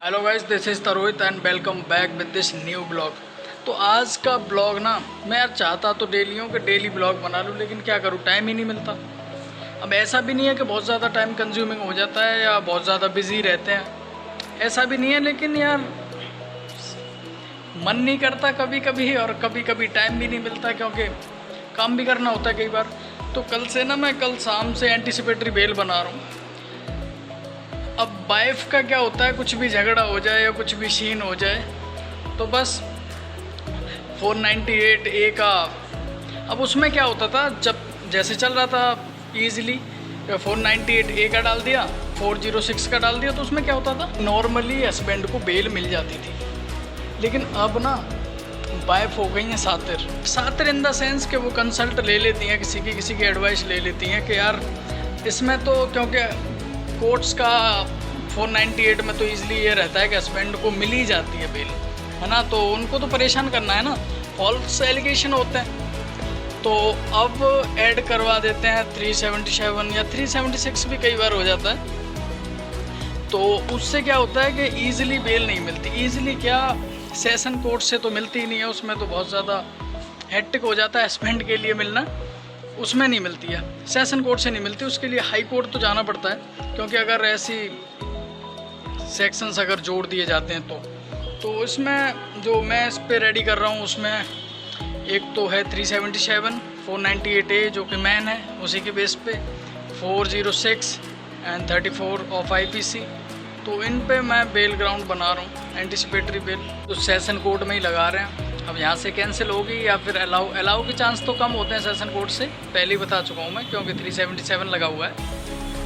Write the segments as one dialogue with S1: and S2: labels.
S1: Hello guys, this is Rohit and welcome back with this new blog. तो आज का blog ना, मैं यार चाहता तो डेलियों के डेली ब्लॉग बना लूँ, लेकिन क्या करूँ, टाइम ही नहीं मिलता। अब ऐसा भी नहीं है कि बहुत ज़्यादा टाइम कंज्यूमिंग हो जाता है या बहुत ज़्यादा बिजी रहते हैं, ऐसा भी नहीं है। लेकिन यार मन नहीं करता कभी कभी, और कभी कभी टाइम भी नहीं मिलता क्योंकि काम भी करना होता है कई बार। तो कल शाम से एंटीसिपेटरी बेल बना रहा हूँ। अब वाइफ का क्या होता है, कुछ भी झगड़ा हो जाए या कुछ भी सीन हो जाए तो बस 498A का, अब उसमें क्या होता था, जब जैसे चल रहा था ईज़िली 498A का डाल दिया, 406 का डाल दिया, तो उसमें क्या होता था, नॉर्मली हस्बैंड को बेल मिल जाती थी। लेकिन अब ना वाइफ हो गई हैं सातिर इन द सेंस कि वो कंसल्ट ले लेती हैं, किसी की एडवाइस ले लेती हैं कि यार इसमें तो, क्योंकि कोर्ट्स का 498 में तो ईज़िली ये रहता है कि हस्बैंड को मिल ही जाती है बेल, है ना। तो उनको तो परेशान करना है ना, फॉल्स एलिगेशन होते हैं। तो अब ऐड करवा देते हैं 377 या 376 भी कई बार हो जाता है। तो उससे क्या होता है कि ईज़िली बेल नहीं मिलती। ईज़िली क्या, सेशन कोर्ट से तो मिलती ही नहीं है, उसमें तो बहुत ज़्यादा हेक्टिक हो जाता है हस्बैंड के लिए मिलना, उसमें नहीं मिलती है। सेशन कोर्ट से नहीं मिलती, उसके लिए हाई कोर्ट तो जाना पड़ता है, क्योंकि अगर ऐसी सेक्शंस अगर जोड़ दिए जाते हैं तो इसमें जो मैं इस पे रेडी कर रहा हूँ उसमें एक तो है 377 498A जो कि मैन है, उसी के बेस पे 406 एंड 34 ऑफ IPC। तो इन पे मैं बेल ग्राउंड बना रहा हूँ, एंटीसिपेटरी बेल, तो सेशन कोर्ट में ही लगा रहे हैं। अब यहाँ से कैंसिल होगी या फिर अलाउ के चांस तो कम होते हैं सेशन कोर्ट से, पहले ही बता चुका हूँ मैं, क्योंकि 377 लगा हुआ है।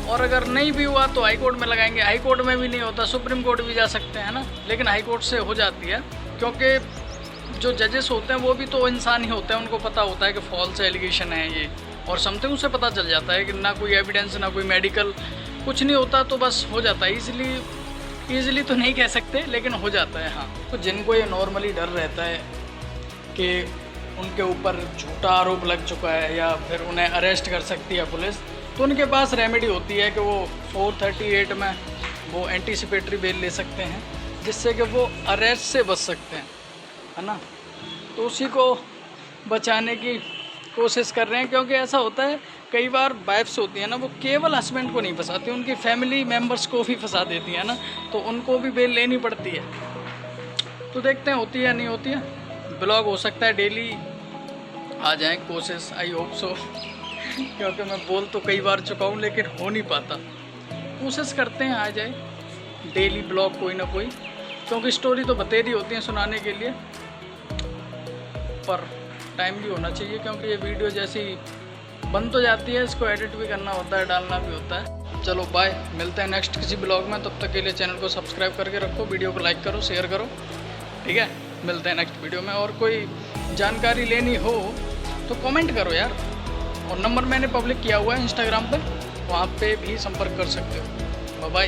S1: और अगर नहीं भी हुआ तो हाई कोर्ट में लगाएंगे। हाई कोर्ट में भी नहीं होता, सुप्रीम कोर्ट भी जा सकते हैं ना, लेकिन हाई कोर्ट से हो जाती है, क्योंकि जो जजेस होते हैं वो भी तो इंसान ही होते हैं, उनको पता होता है कि फॉल्स एलिगेशन है ये, और समथिंग उसे पता चल जाता है कि ना कोई एविडेंस ना कोई मेडिकल कुछ नहीं होता, तो बस हो जाता है। ईज़िली तो नहीं कह सकते, लेकिन हो जाता है। हाँ, तो जिनको ये नॉर्मली डर रहता है कि उनके ऊपर झूठा आरोप लग चुका है या फिर उन्हें अरेस्ट कर सकती है पुलिस, तो उनके पास रेमेडी होती है कि वो 438 में वो एंटीसिपेटरी बेल ले सकते हैं, जिससे कि वो अरेस्ट से बच सकते हैं, है ना। तो उसी को बचाने की कोशिश कर रहे हैं, क्योंकि ऐसा होता है कई बार वाइफ्स होती हैं ना, वो केवल हस्बैंड को नहीं फंसाती, उनकी फैमिली मेम्बर्स को भी फंसा देती है ना, तो उनको भी बेल लेनी पड़ती है। तो देखते हैं होती है या नहीं होती है। ब्लॉग हो सकता है डेली आ जाए, कोशिश, आई होप सो, क्योंकि मैं बोल तो कई बार चुका हूँ लेकिन हो नहीं पाता। कोशिश करते हैं आ जाए डेली ब्लॉग कोई ना कोई, क्योंकि स्टोरी तो बतेरी होती हैं सुनाने के लिए, पर टाइम भी होना चाहिए, क्योंकि ये वीडियो जैसी बन तो जाती है, इसको एडिट भी करना होता है, डालना भी होता है। चलो बाय, मिलते हैं नेक्स्ट किसी ब्लॉग में। तब तक के लिए चैनल को सब्सक्राइब करके रखो, वीडियो को लाइक करो, शेयर करो, ठीक है। मिलते हैं नेक्स्ट वीडियो में। और कोई जानकारी लेनी हो तो कमेंट करो यार, और नंबर मैंने पब्लिक किया हुआ है इंस्टाग्राम पे, वहाँ पे भी संपर्क कर सकते हो। Bye bye.